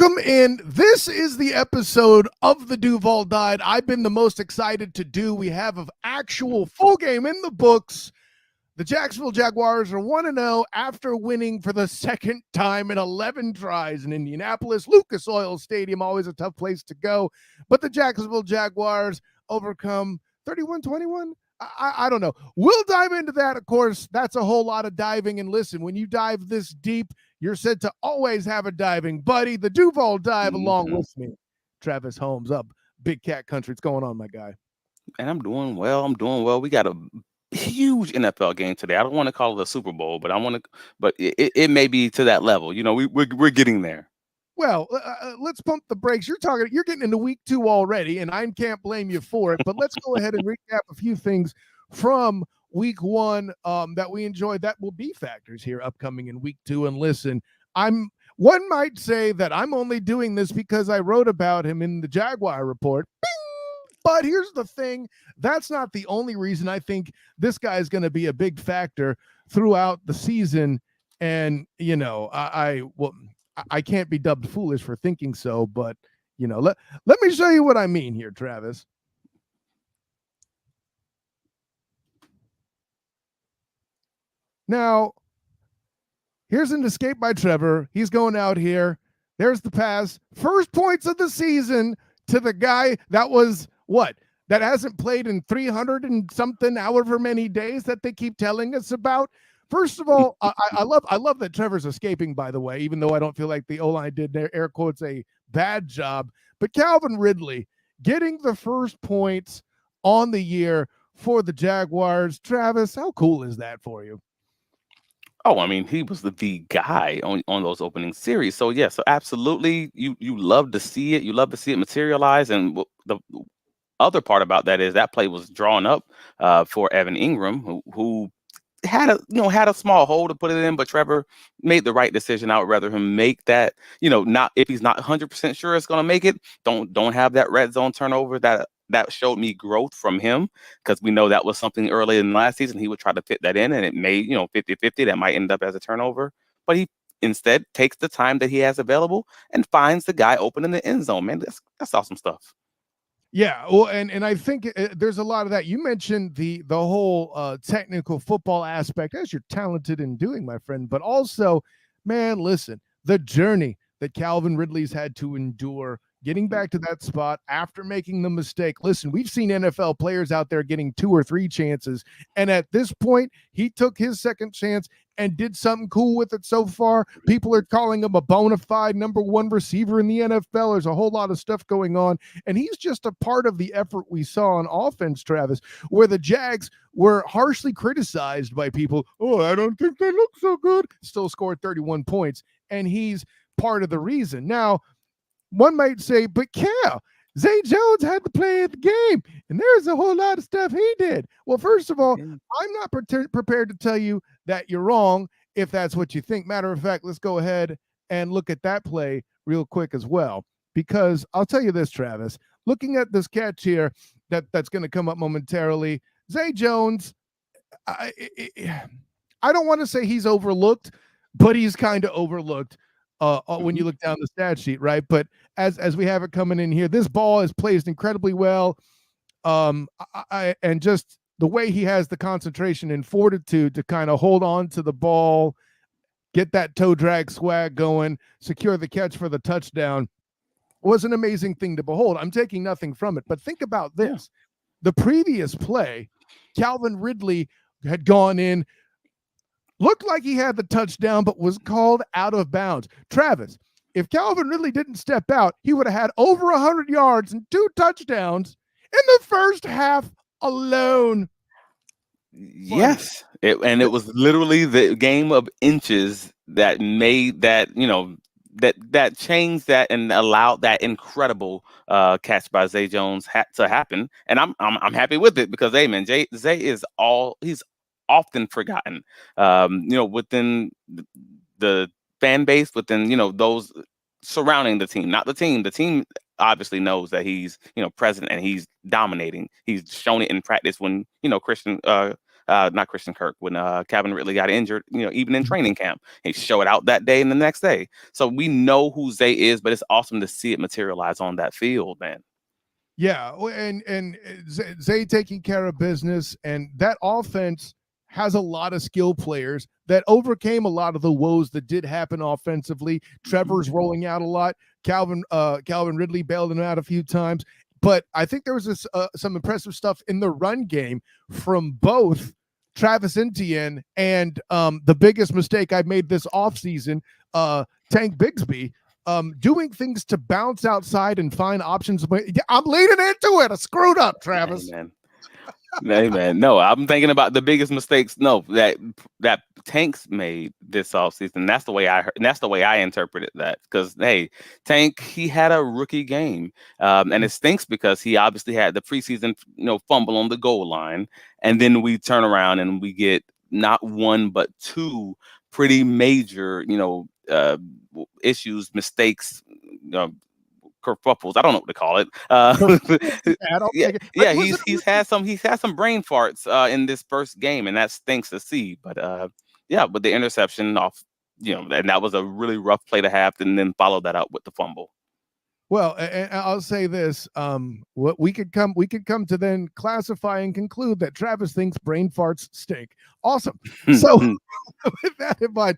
Welcome in. This is the episode of the Duval Died I've been the most excited to do. We have an actual full game in the books. The Jacksonville Jaguars are 1-0 after winning for the second time in 11 tries in Indianapolis. Lucas Oil Stadium, always a tough place to go. But the Jacksonville Jaguars overcome 31-21. I don't know. We'll dive into that, of course. That's a whole lot of diving. And listen, when you dive this deep, you're said to always have a diving buddy. The Duval dive along with me. Travis Holmes up. Big Cat Country. What's going on, my guy? And I'm doing well. We got a huge NFL game today. I don't want to call it a Super Bowl, but it may be to that level. You know, we're getting there. Well, let's pump the brakes. You're getting into week 2 already, and I can't blame you for it. But let's go ahead and recap a few things from week 1 that we enjoyed that will be factors here upcoming in week 2. And listen, one might say that I'm only doing this because I wrote about him in the Jaguar report. Bing! But here's the thing. That's not the only reason I think this guy is going to be a big factor throughout the season. And, you know, I can't be dubbed foolish for thinking so, but, you know, let me show you what I mean here, Travis. Now, here's an escape by Trevor. He's going out here. There's the pass. First points of the season to the guy that was that hasn't played in 300 and something, however many days that they keep telling us about. First of all, I love that Trevor's escaping, by the way, even though I don't feel like the O-line did, air quotes, a bad job. But Calvin Ridley getting the first points on the year for the Jaguars. Travis, how cool is that for you? Oh, I mean, he was the guy on those opening series. So, yeah, so absolutely, you love to see it. You love to see it materialize. And the other part about that is that play was drawn up for Evan Ingram, who had a small hole to put it in, but Trevor made the right decision. I would rather him make that, not if he's not 100% sure it's going to make it, don't have that red zone turnover. That showed me growth from him, because we know that was something early in last season. He would try to fit that in, and it made 50-50. That might end up as a turnover, but he instead takes the time that he has available and finds the guy open in the end zone. Man, that's awesome stuff. Yeah, well, and I think there's a lot of that. You mentioned the whole technical football aspect, as you're talented in doing, my friend, but also, man, listen, the journey that Calvin Ridley's had to endure getting back to that spot after making the mistake. Listen, we've seen NFL players out there getting 2 or 3 chances, and at this point, he took his second chance and did something cool with it so far. People are calling him a bona fide number 1 receiver in the NFL. There's a whole lot of stuff going on, and he's just a part of the effort we saw on offense, Travis, where the Jags were harshly criticized by people. Oh, I don't think they look so good. Still scored 31 points, and he's part of the reason. Now, one might say, but Cal, Zay Jones had to play the game, and there's a whole lot of stuff he did. Well, first of all, I'm not prepared to tell you that you're wrong if that's what you think. Matter of fact, let's go ahead and look at that play real quick as well, because I'll tell you this, Travis, looking at this catch here that's going to come up momentarily, Zay Jones, I don't want to say he's overlooked, but he's kind of overlooked when you look down the stat sheet, right? But as we have it coming in here, this ball is placed incredibly well. And just the way he has the concentration and fortitude to kind of hold on to the ball, get that toe drag swag going, secure the catch for the touchdown was an amazing thing to behold. I'm taking nothing from it, but think about this. The previous play, Calvin Ridley had gone in, looked like he had the touchdown, but was called out of bounds. Travis, if Calvin Ridley didn't step out, he would have had over 100 yards and 2 touchdowns in the first half alone. Yes. It was literally the game of inches that made that, that changed that and allowed that incredible catch by Zay Jones to happen. And I'm happy with it, because, hey, man, Zay is he's often forgotten, within the fan base, within, those surrounding the team, not the team. The team obviously knows that he's, present and he's dominating. He's shown it in practice when, Christian not Christian Kirk, when Calvin Ridley got injured, even in training camp. He showed out that day and the next day. So we know who Zay is, but it's awesome to see it materialize on that field, man. Yeah, and Zay taking care of business, and that offense has a lot of skill players that overcame a lot of the woes that did happen offensively. Trevor's rolling out a lot. Calvin Ridley bailed him out a few times, but I think there was some impressive stuff in the run game from both Travis Etienne and the biggest mistake I made this offseason, Tank Bigsby. Doing things to bounce outside and find options. I'm leading into it. I screwed up, Travis. Hey, man. No, I'm thinking about the biggest mistakes. No, that Tank's made this offseason. That's the way I heard, and that's the way I interpreted that. Because hey, Tank, he had a rookie game, and it stinks because he obviously had the preseason, fumble on the goal line, and then we turn around and we get not one but two pretty major, issues, mistakes, kerfuffles. I don't know what to call it. He's had some brain farts in this first game, and that stinks to see. But with the interception off, and that was a really rough play to have, and then follow that up with the fumble. Well, and I'll say this: what we could come to then classify and conclude that Travis thinks brain farts stink. Awesome. So, with that in mind,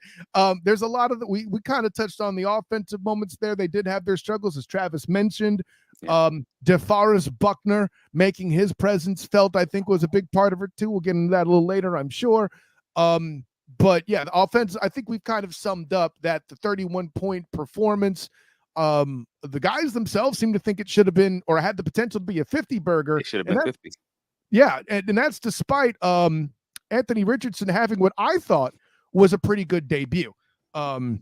there's a lot of we kind of touched on the offensive moments there. They did have their struggles, as Travis mentioned. Yeah. DeForest Buckner making his presence felt, I think, was a big part of it too. We'll get into that a little later, I'm sure. But yeah, the offense, I think we've kind of summed up that the 31-point performance. The guys themselves seem to think it should have been, or had the potential to be, a 50 burger. It should have been 50. Yeah, and that's despite Anthony Richardson having what I thought was a pretty good debut. Nothing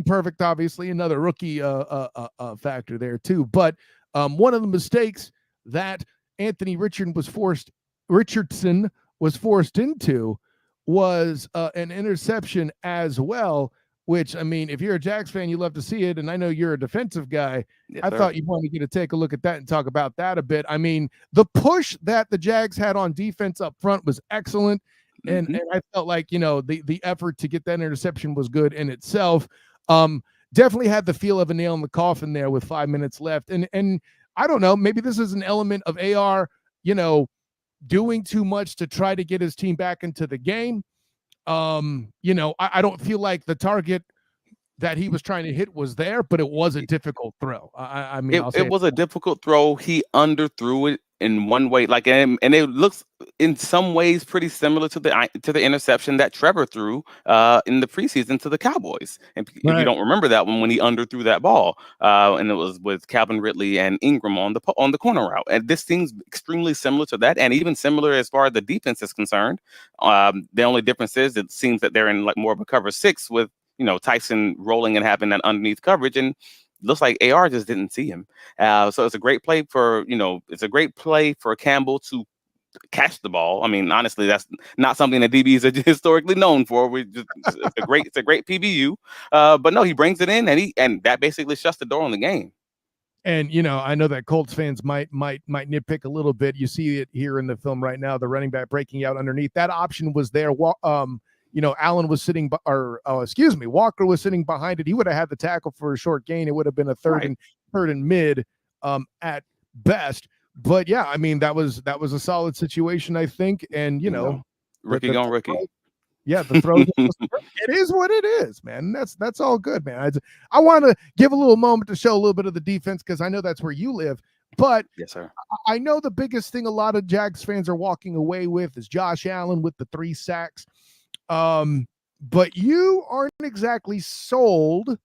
perfect, obviously. Another rookie factor there too. But one of the mistakes that Anthony Richardson was forced into was an interception as well. Which, I mean, if you're a Jags fan, you love to see it. And I know you're a defensive guy. Yes, I thought you wanted to take a look at that and talk about that a bit. I mean, the push that the Jags had on defense up front was excellent. And I felt like, the effort to get that interception was good in itself. Definitely had the feel of a nail in the coffin there with 5 minutes left. And I don't know, maybe this is an element of AR, doing too much to try to get his team back into the game. I don't feel like the target that he was trying to hit was there, but it was a difficult throw. I mean, it was a difficult throw. He underthrew it in one way, and it looks in some ways pretty similar to the interception that Trevor threw in the preseason to the Cowboys. And if you don't remember that one, when he underthrew that ball, and it was with Calvin Ridley and Ingram on the corner route. And this seems extremely similar to that, and even similar as far as the defense is concerned. The only difference is it seems that they're in like more of a cover 6 with Tyson rolling and having that underneath coverage, and looks like AR just didn't see him. So it's a great play for Campbell to catch the ball. I mean, honestly, that's not something that DBs are historically known for. It's a great PBU. But no, he brings it in, and that basically shuts the door on the game. And I know that Colts fans might nitpick a little bit. You see it here in the film right now. The running back breaking out underneath. That option was there. Allen was sitting, Walker was sitting behind it. He would have had the tackle for a short gain. It would have been a third and mid at best. But yeah, I mean, that was a solid situation, I think. And rookie going rookie. Yeah, the throw. It is what it is, man. That's all good, man. I want to give a little moment to show a little bit of the defense because I know that's where you live. But yes, sir. I know the biggest thing a lot of Jags fans are walking away with is Josh Allen with the 3 sacks. But you aren't exactly sold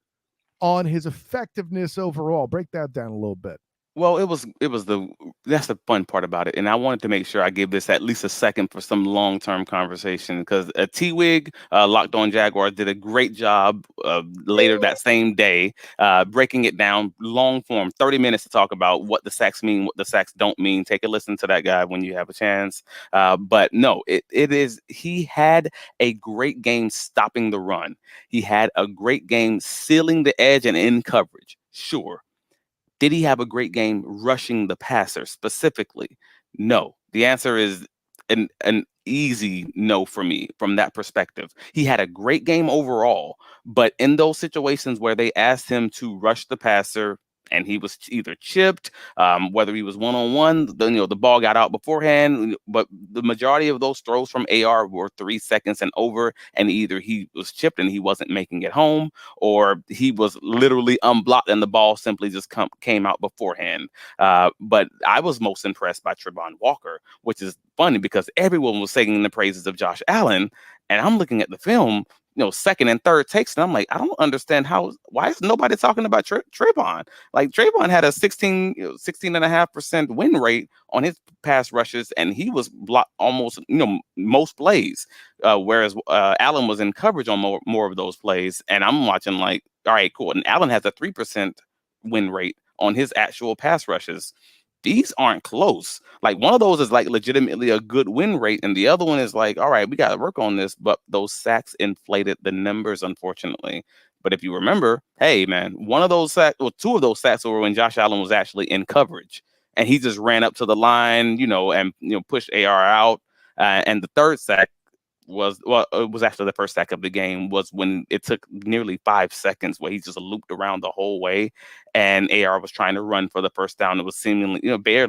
on his effectiveness overall. Break that down a little bit. Well, that's the fun part about it. And I wanted to make sure I give this at least a second for some long-term conversation because T-Wig, Locked On Jaguar, did a great job later that same day, breaking it down long form, 30 minutes to talk about what the sacks mean, what the sacks don't mean. Take a listen to that guy when you have a chance. But no, he had a great game stopping the run. He had a great game sealing the edge and in coverage. Sure. Did he have a great game rushing the passer specifically? No. The answer is an easy no for me from that perspective. He had a great game overall, but in those situations where they asked him to rush the passer and he was either chipped, whether he was one on one, the ball got out beforehand. But the majority of those throws from AR were 3 seconds and over, and either he was chipped and he wasn't making it home, or he was literally unblocked and the ball simply just came out beforehand. But I was most impressed by Trevon Walker, which is funny because everyone was singing the praises of Josh Allen, and I'm looking at the film, second and third takes, and I'm like, I don't understand why is nobody talking about Trevon? Like Trevon had a 16.5% win rate on his pass rushes, and he was blocked almost, most plays, whereas Allen was in coverage on more of those plays. And I'm watching like, all right, cool. And Allen has a 3% win rate on his actual pass rushes. These aren't close. Like one of those is like legitimately a good win rate, and the other one is like, all right, we got to work on this. But those sacks inflated the numbers, unfortunately. But if you remember, hey man, one of those sacks, well, two of those sacks were when Josh Allen was actually in coverage, and he just ran up to the line, and pushed AR out. And the third sack it was after the first sack of the game, was when it took nearly 5 seconds where he just looped around the whole way, and AR was trying to run for the first down. It was seemingly,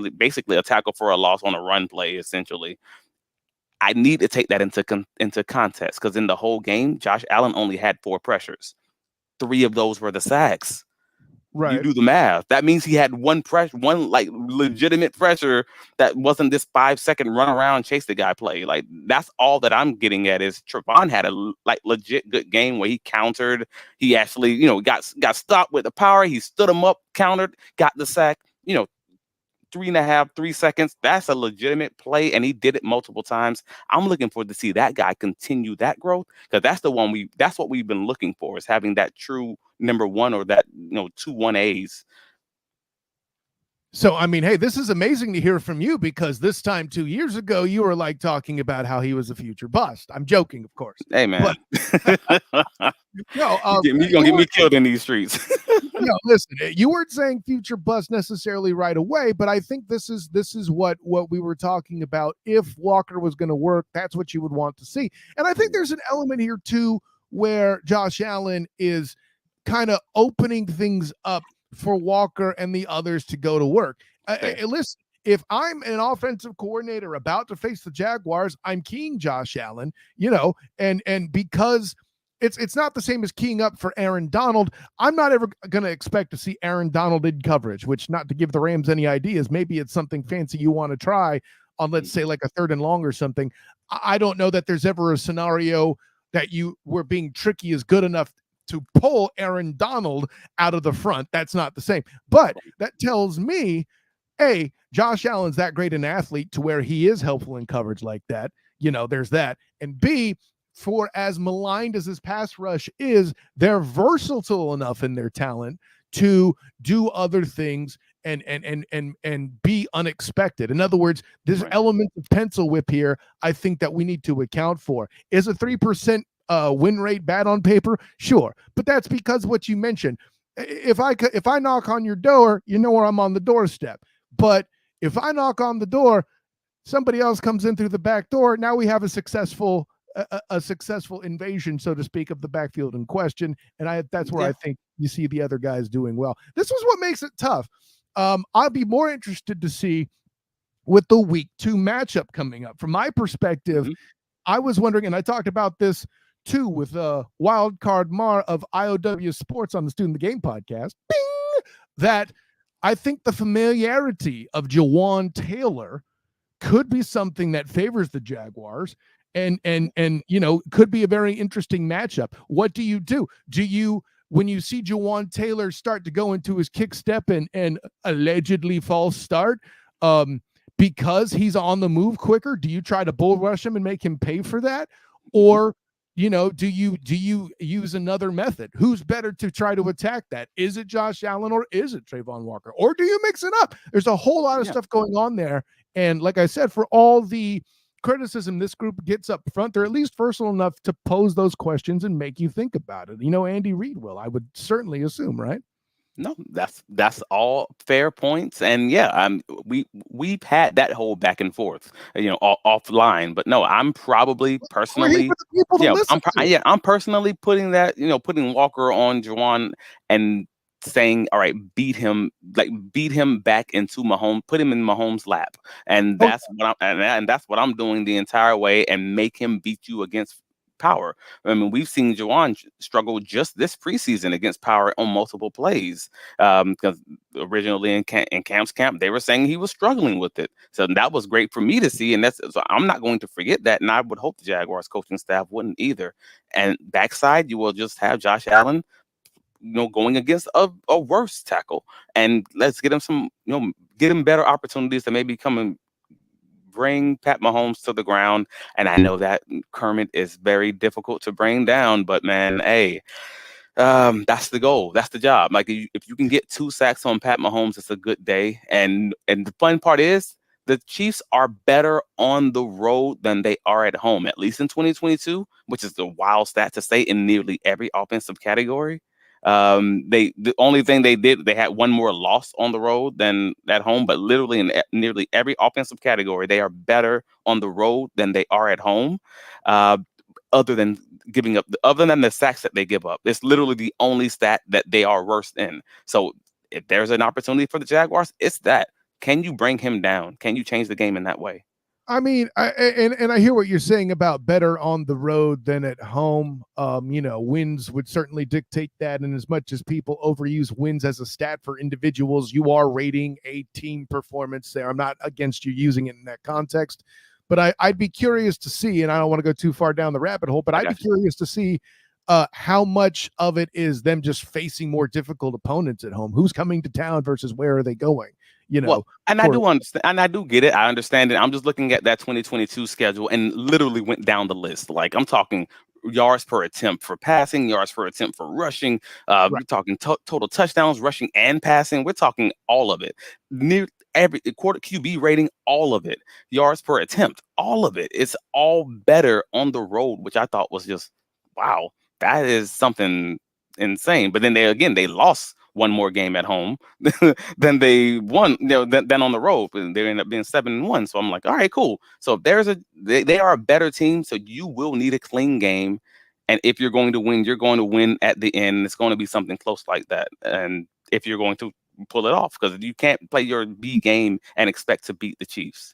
basically a tackle for a loss on a run play, essentially. I need to take that into context, because in the whole game, Josh Allen only had 4 pressures. 3 of those were the sacks. Right. You do the math. That means he had one like legitimate pressure that wasn't this 5-second run around chase the guy play. Like that's all that I'm getting at is Trevon had a legit good game where he countered. He actually, got stopped with the power. He stood him up, countered, got the sack. 3 seconds. That's a legitimate play, and he did it multiple times. I'm looking forward to see that guy continue that growth, because that's what we've been looking for, is having that true number one, or that 2 1As. So, I mean, hey, this is amazing to hear from you, because this time 2 years ago, you were like talking about how he was a future bust. I'm joking, of course. Hey, man. But, you're going to get me killed in these streets. Listen, you weren't saying future bust necessarily right away, but I think this is what we were talking about. If Walker was going to work, that's what you would want to see. And I think there's an element here, too, where Josh Allen is kind of opening things up for Walker and the others to go to work. Listen, if I'm an offensive coordinator about to face the Jaguars, I'm keying Josh Allen, and because it's not the same as keying up for Aaron Donald. I'm not ever going to expect to see Aaron Donald in coverage, which, not to give the Rams any ideas, maybe it's something fancy you want to try on, let's say, like a 3rd and long or something. I don't know that there's ever a scenario that you were being tricky is good enough to pull Aaron Donald out of the front. That's not the same. But that tells me, A, Josh Allen's that great an athlete to where he is helpful in coverage like that. There's that. And B, for as maligned as his pass rush is, they're versatile enough in their talent to do other things and be unexpected. In other words, there's element of pencil whip here, I think, that we need to account for. Is a 3% win rate bad on paper? Sure. But that's because what you mentioned. If I knock on your door, you know where I'm on the doorstep. But if I knock on the door, somebody else comes in through the back door. Now we have a successful invasion, so to speak, of the backfield in question. And that's where I think you see the other guys doing well. This was what makes it tough. I'll be more interested to see with the week 2 matchup coming up. From my perspective, I was wondering, and I talked about this too with Wild Card Mar of IOW Sports on the Student of the Game podcast, that I think the familiarity of Jawan Taylor could be something that favors the Jaguars, and could be a very interesting matchup. What do you do? Do you, when you see Jawan Taylor start to go into his kick step and allegedly false start, because he's on the move quicker, do you try to bull rush him and make him pay for that? Or, do you use another method? Who's better to try to attack that? Is it Josh Allen or is it Trevon Walker? Or do you mix it up? There's a whole lot of stuff going on there. And like I said, for all the criticism this group gets up front, they're at least versatile enough to pose those questions and make you think about it. Andy Reid will, I would certainly assume, right? No, that's all fair points, and yeah, we've had that whole back and forth, offline. But no, I'm probably We're here for personally, the people to listen to. I'm personally putting that, putting Walker on Juwan and saying, all right, beat him back into Mahomes, put him in Mahomes' lap, and Oh, that's what I'm doing the entire way, and make him beat you against power. I mean, we've seen Juwan struggle just this preseason against power on multiple plays. Because originally in Camp's camp, they were saying he was struggling with it. So that was great for me to see, and so I'm not going to forget that, and I would hope the Jaguars coaching staff wouldn't either. And backside, you will just have Josh Allen, going against a worse tackle, and let's get him get him better opportunities to maybe come and bring Pat Mahomes to the ground. And I know that Kermit is very difficult to bring down, but man, hey, that's the goal. That's the job. Like, if you can get 2 sacks on Pat Mahomes, it's a good day. And the fun part is the Chiefs are better on the road than they are at home, at least in 2022, which is the wild stat to say in nearly every offensive category. The only thing they had one more loss on the road than at home, but literally in nearly every offensive category, they are better on the road than they are at home. Uh, other than other than the sacks that they give up, it's literally the only stat that they are worse in. So if there's an opportunity for the Jaguars, it's that. Can you bring him down? Can you change the game in that way? I mean, and I hear what you're saying about better on the road than at home. Wins would certainly dictate that. And as much as people overuse wins as a stat for individuals, you are rating a team performance there. I'm not against you using it in that context, but I'd be curious to see, and I don't want to go too far down the rabbit hole, but I'd be curious to see how much of it is them just facing more difficult opponents at home. Who's coming to town versus where are they going? Well, and I do understand, and I do get it. I understand it. I'm just looking at that 2022 schedule and literally went down the list. Like, I'm talking yards per attempt for passing, yards per attempt for rushing. Right. We're talking total touchdowns, rushing and passing. We're talking all of it. Near every quarter QB rating, all of it. Yards per attempt, all of it. It's all better on the road, which I thought was just wow. That is something insane. But then they lost one more game at home than they won, than on the road. And they ended up being 7-1. So I'm like, all right, cool. So they are a better team. So you will need a clean game. And if you're going to win, you're going to win at the end. It's going to be something close like that. And if you're going to pull it off, because you can't play your B game and expect to beat the Chiefs.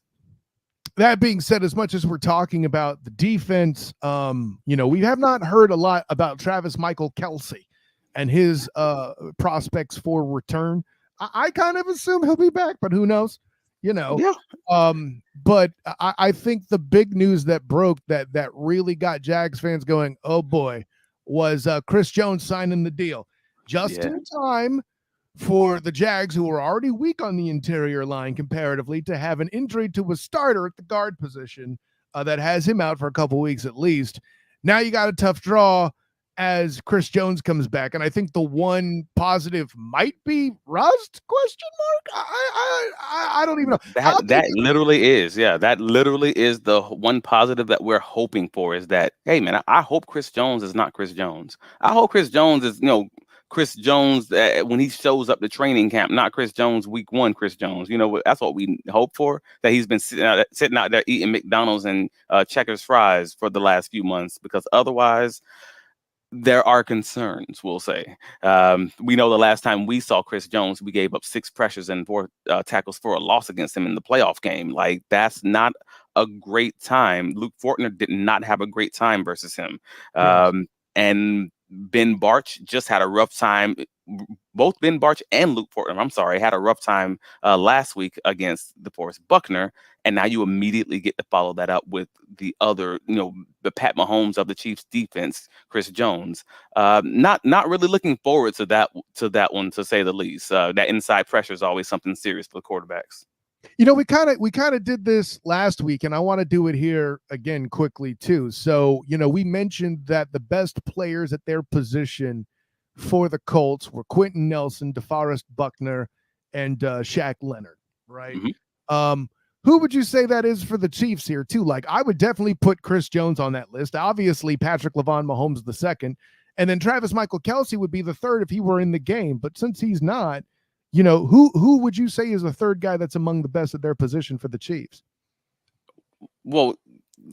That being said, as much as we're talking about the defense, we have not heard a lot about Travis Michael Kelsey and his prospects for return. I kind of assume he'll be back, but who knows? Yeah. But I think the big news that broke that really got Jags fans going, oh boy, was Chris Jones signing the deal just in time for the Jags, who were already weak on the interior line comparatively, to have an injury to a starter at the guard position that has him out for a couple weeks at least. Now you got a tough draw as Chris Jones comes back, and I think the one positive might be rust? Question mark. I don't even know. That literally is, that literally is the one positive that we're hoping for, is that, hey man, I hope Chris Jones is not Chris Jones. I hope Chris Jones is Chris Jones when he shows up to training camp, not Chris Jones week 1 Chris Jones. That's what we hope for, that he's been sitting out there eating McDonald's and Checkers fries for the last few months, because otherwise there are concerns, we'll say. We know the last time we saw Chris Jones, we gave up 6 pressures and 4 tackles for a loss against him in the playoff game. Like, that's not a great time. Luke Fortner did not have a great time versus him. And Ben Barch just had a rough time. Both Ben Barch and Luke Fortner, had a rough time last week against DeForest Buckner. And now you immediately get to follow that up with the other, the Pat Mahomes of the Chiefs defense, Chris Jones. Not really looking forward to that one, to say the least. That inside pressure is always something serious for the quarterbacks. We kind of did this last week, and I want to do it here again quickly too. So, we mentioned that the best players at their position for the Colts were Quentin Nelson, DeForest Buckner, and Shaq Leonard, right? Mm-hmm. Who would you say that is for the Chiefs here too? Like, I would definitely put Chris Jones on that list. Obviously, Patrick Mahomes II, And then Travis Michael Kelce would be the third if he were in the game. But since he's not, who would you say is the third guy that's among the best at their position for the Chiefs? Well,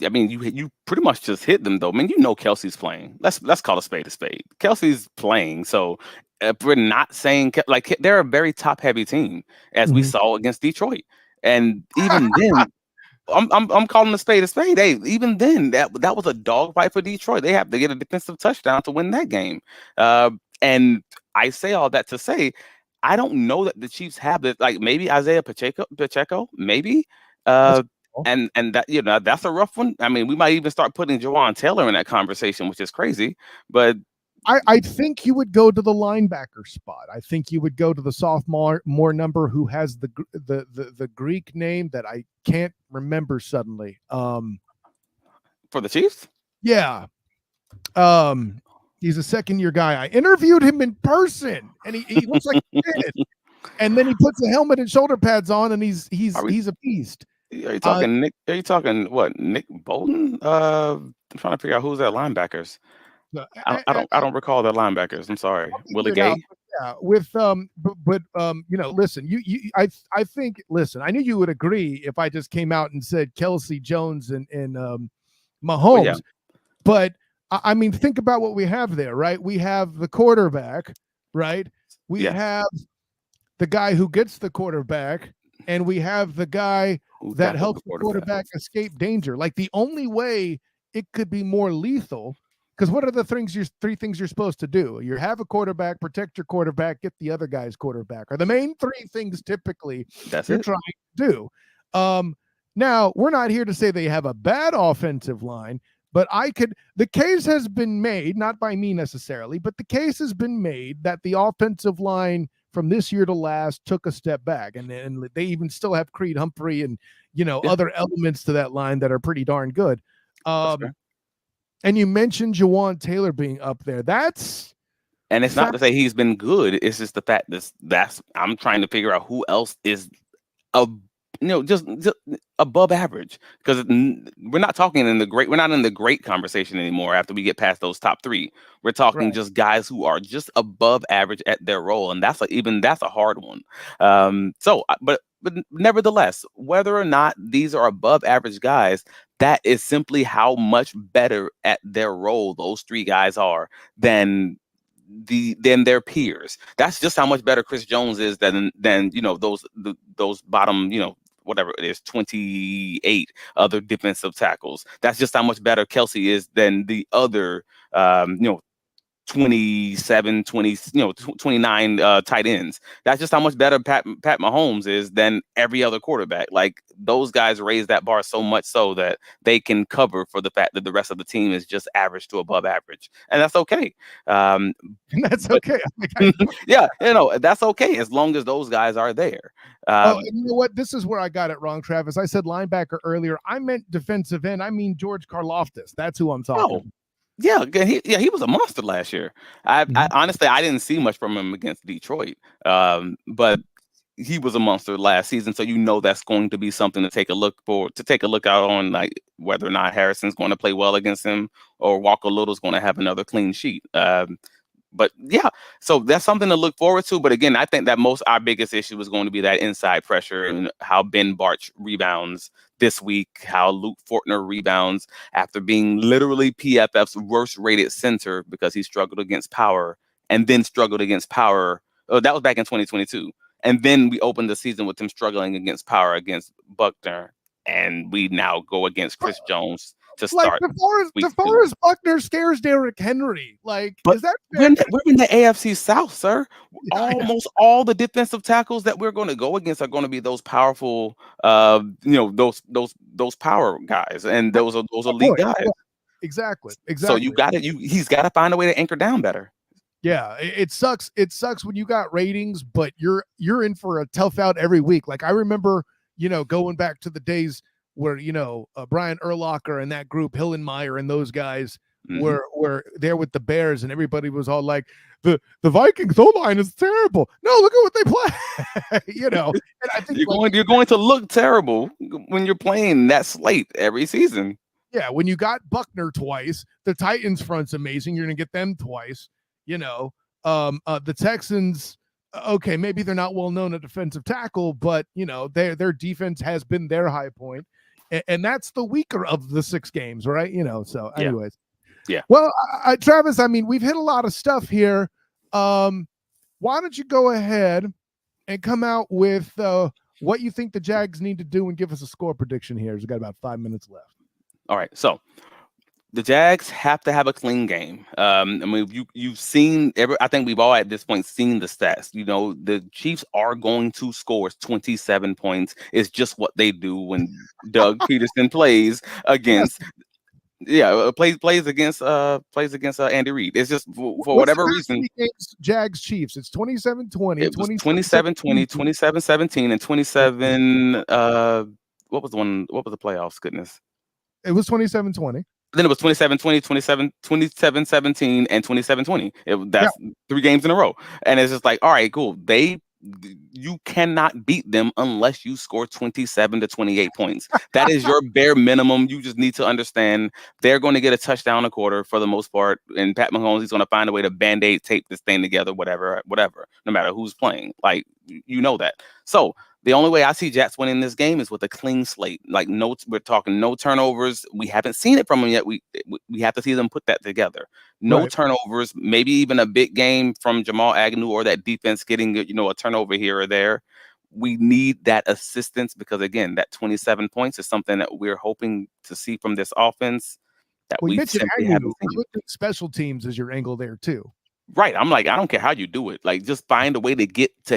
I mean, you pretty much just hit them though. I mean, Kelsey's playing. Let's call a spade a spade. Kelsey's playing, so we're not saying like they're a very top heavy team, as we saw against Detroit, and even then. I'm calling a spade a spade. Hey, even then, that was a dogfight for Detroit. They have to get a defensive touchdown to win that game. And I say all that to say, I don't know that the Chiefs have it. Like maybe Isaiah Pacheco, maybe. Cool. And that that's a rough one. I mean, we might even start putting Jawan Taylor in that conversation, which is crazy. But I think you would go to the linebacker spot. I think you would go to the sophomore number who has the Greek name that I can't remember suddenly. For the Chiefs? Yeah. He's a second-year guy. I interviewed him in person, and he looks like a kid. And then he puts a helmet and shoulder pads on, and he's a beast. Are you talking Nick? Are you talking what? Nick Bolton? I'm trying to figure out who's that linebackers. I don't recall their linebackers. I'm sorry, Willie Gay. Yeah, with listen, I think I knew you would agree if I just came out and said Kelce, Jones, and Mahomes. Yeah. But I mean, think about what we have there, right? We have the quarterback, right? We have the guy who gets the quarterback, and we have the guy that helps the quarterback escape danger. Like the only way it could be more lethal. Because what are the three things you're supposed to do? You have a quarterback, protect your quarterback, get the other guy's quarterback. Are the main three things typically you're trying to do. Now, we're not here to say they have a bad offensive line, but the case has been made, not by me necessarily, but the case has been made that the offensive line from this year to last took a step back. And they even still have Creed Humphrey and, other elements to that line that are pretty darn good. And you mentioned Jawan Taylor being up there. And it's not to say he's been good. It's just the fact that I'm trying to figure out who else is just above average, because we're not talking we're not in the great conversation anymore after we get past those top three. We're talking just guys who are just above average at their role, and that's a hard one. But nevertheless, whether or not these are above average guys, that is simply how much better at their role those three guys are than their peers. That's just how much better Chris Jones is than those bottom, whatever it is, 28 other defensive tackles. That's just how much better Kelce is than the other 27, 20, 29 tight ends. That's just how much better Pat Mahomes is than every other quarterback. Like, those guys raise that bar so much so that they can cover for the fact that the rest of the team is just average to above average. And that's okay. Okay. Yeah, that's okay as long as those guys are there. You know what? This is where I got it wrong, Travis. I said linebacker earlier. I meant defensive end. I mean George Karlaftis. That's who I'm talking about. Yeah, he was a monster last year. I honestly, I didn't see much from him against Detroit, but he was a monster last season. So that's going to be something to take a look out on, like whether or not Harrison's going to play well against him or Walker Little's going to have another clean sheet. But yeah, so that's something to look forward to. But again, I think that our biggest issue is going to be that inside pressure and how Ben Bartch rebounds this week, how Luke Fortner rebounds after being literally PFF's worst rated center because he struggled against power and then struggled against power. Oh, that was back in 2022. And then we opened the season with him struggling against power against Buckner. And we now go against Chris Jones to start. DeForest Buckner scares Derrick Henry. Is that fair? We're in the AFC South, sir. Almost all the defensive tackles that we're going to go against are going to be those powerful, those power guys and those elite guys. Exactly. So he's got to find a way to anchor down better. Yeah, it sucks. It sucks when you got ratings, but you're in for a tough out every week. Like I remember, going back to the days where Brian Urlacher and that group, Hillenmeyer and those guys were there with the Bears, and everybody was all like, the Vikings O-line is terrible. No, look at what they play. And I think you're going to look terrible when you're playing that slate every season. Yeah, when you got Buckner twice, the Titans front's amazing. You're going to get them twice. The Texans, okay, maybe they're not well known at defensive tackle, but their defense has been their high point, and that's the weaker of the 6 games, right? So anyways, yeah. Well, Travis, I mean, we've hit a lot of stuff here. Why don't you go ahead and come out with what you think the Jags need to do and give us a score prediction here? We've got about 5 minutes left. All right, so the Jags have to have a clean game. I mean, you've seen I think we've all at this point seen the stats. The Chiefs are going to score 27 points. It's just what they do when Doug Peterson plays against. Yeah, plays against Andy Reid. It's just for whatever reason. Jags Chiefs. It's 27-20. It was 27-20, 27-17, and 27. What was the one? What was the playoffs? Goodness. It was 27-20. Then it was 27-20, 27-17, and 27-20. That's 3 games in a row. And it's just like, all right, cool. You cannot beat them unless you score 27 to 28 points. That is your bare minimum. You just need to understand they're going to get a touchdown a quarter for the most part. And Pat Mahomes, he's going to find a way to Band-Aid tape this thing together, whatever, no matter who's playing. Like, that. So the only way I see Jets winning this game is with a clean slate. Like, we're talking no turnovers. We haven't seen it from them yet. We have to see them put that together. No turnovers, maybe even a big game from Jamal Agnew or that defense getting a turnover here or there. We need that assistance because, again, that 27 points is something that we're hoping to see from this offense that we simply haven't seen. Special teams is your angle there too. Right. I'm like, I don't care how you do it. Like, just find a way to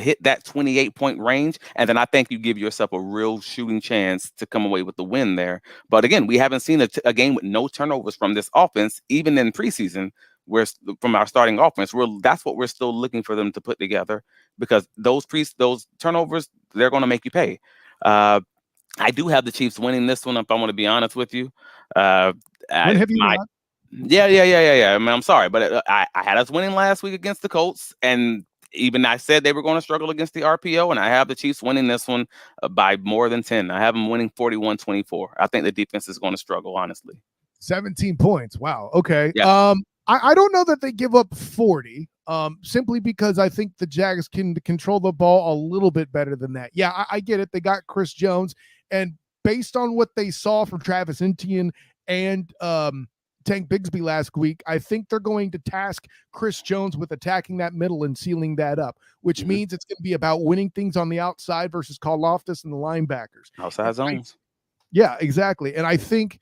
hit that 28-point range. And then I think you give yourself a real shooting chance to come away with the win there. But again, we haven't seen a game with no turnovers from this offense, even in preseason, from our starting offense. That's what we're still looking for them to put together, because those turnovers, they're going to make you pay. I do have the Chiefs winning this one, if I want to be honest with you. Yeah. I mean, I'm sorry, but I had us winning last week against the Colts, and even I said they were going to struggle against the RPO, and I have the Chiefs winning this one by more than 10. I have them winning 41-24. I think the defense is going to struggle, honestly. 17 points. Wow. Okay. Yeah. I don't know that they give up 40, simply because I think the Jags can control the ball a little bit better than that. Yeah, I get it. They got Chris Jones, and based on what they saw from Travis Etienne and Tank Bigsby last week, I think they're going to task Chris Jones with attacking that middle and sealing that up, which means it's going to be about winning things on the outside versus Karlaftis and the linebackers. Outside zones. Yeah, exactly. And I think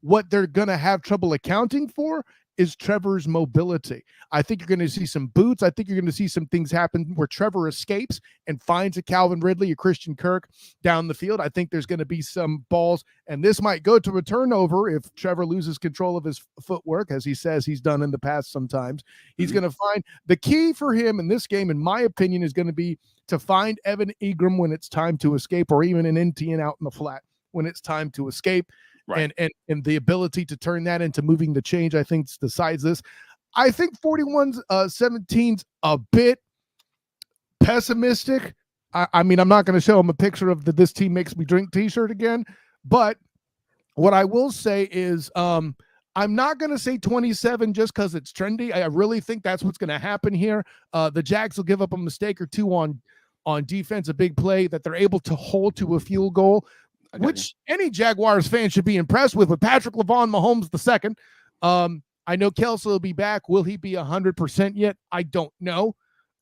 what they're going to have trouble accounting for is Trevor's mobility. I think you're going to see some boots. I think you're going to see some things happen where Trevor escapes and finds a Calvin Ridley, a Christian Kirk down the field. I think there's going to be some balls, and this might go to a turnover if Trevor loses control of his footwork, as he says he's done in the past sometimes. He's going to find the key for him in this game, in my opinion, is going to be to find Evan Ingram when it's time to escape, or even an NTN out in the flat when it's time to escape. Right. And the ability to turn that into moving the change, I think, decides this. I think 41-17's a bit pessimistic. I mean, I'm not going to show him a picture of the "This Team Makes Me Drink" t-shirt again, but what I will say is I'm not going to say 27 just because it's trendy. I really think that's what's going to happen here. The Jags will give up a mistake or two on defense, a big play that they're able to hold to a field goal, which any Jaguars fan should be impressed with Patrick LaVon Mahomes II. I know Kelce will be back. Will he be 100% yet? I don't know.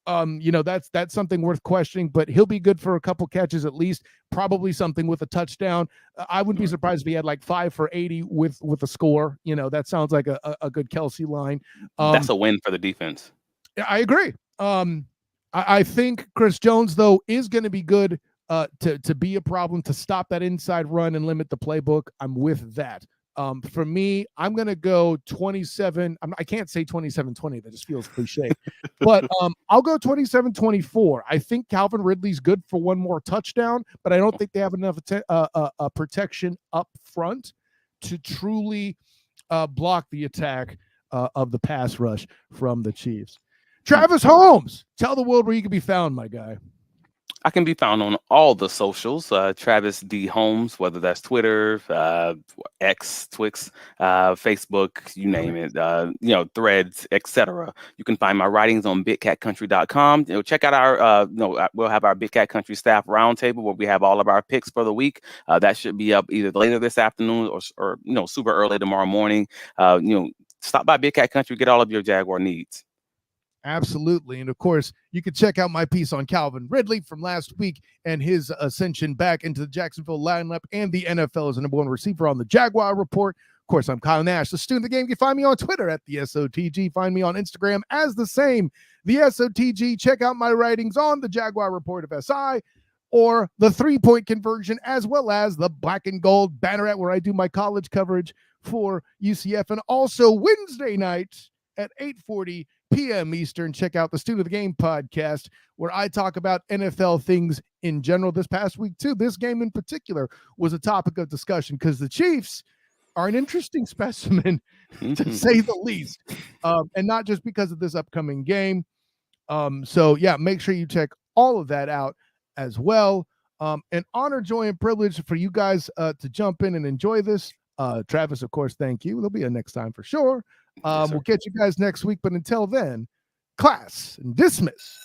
That's something worth questioning, but he'll be good for a couple catches at least, probably something with a touchdown. I wouldn't be surprised if he had like 5 for 80 with a score. That sounds like a good Kelce line. That's a win for the defense. I agree. I think Chris Jones, though, is going to be good to be a problem, to stop that inside run and limit the playbook. I'm with that. For me, I'm going to go 27. I can't say 27-20. That just feels cliche. But I'll go 27-24. I think Calvin Ridley's good for one more touchdown, but I don't think they have enough protection up front to truly block the attack of the pass rush from the Chiefs. Travis Holmes, tell the world where you can be found, my guy. I can be found on all the socials, Travis D. Holmes, whether that's Twitter, X, Twix, Facebook, you name it, Threads, etc. You can find my writings on bigcatcountry.com. Check out our, we'll have our Big Cat Country staff roundtable where we have all of our picks for the week. That should be up either later this afternoon or super early tomorrow morning. Stop by Big Cat Country, get all of your Jaguar needs. Absolutely. And of course, you can check out my piece on Calvin Ridley from last week and his ascension back into the Jacksonville lineup and the NFL as the number one receiver on the Jaguar Report. Of course, I'm Kyle Nash, the student of the game. You can find me on Twitter at the SOTG. Find me on Instagram as the same, the SOTG. Check out my writings on the Jaguar Report of SI or the 3-point conversion, as well as the Black and Gold Banneret, where I do my college coverage for UCF. And also Wednesday night at 8:40 p.m. Eastern, check out the Student of the Game podcast, where I talk about NFL things in general. This past week, too, this game in particular was a topic of discussion because the Chiefs are an interesting specimen, to say the least, and not just because of this upcoming game. So, yeah, make sure you check all of that out as well. An honor, joy, and privilege for you guys to jump in and enjoy this. Travis, of course, thank you. There'll be a next time for sure. Yes, we'll catch you guys next week, but until then, class dismissed.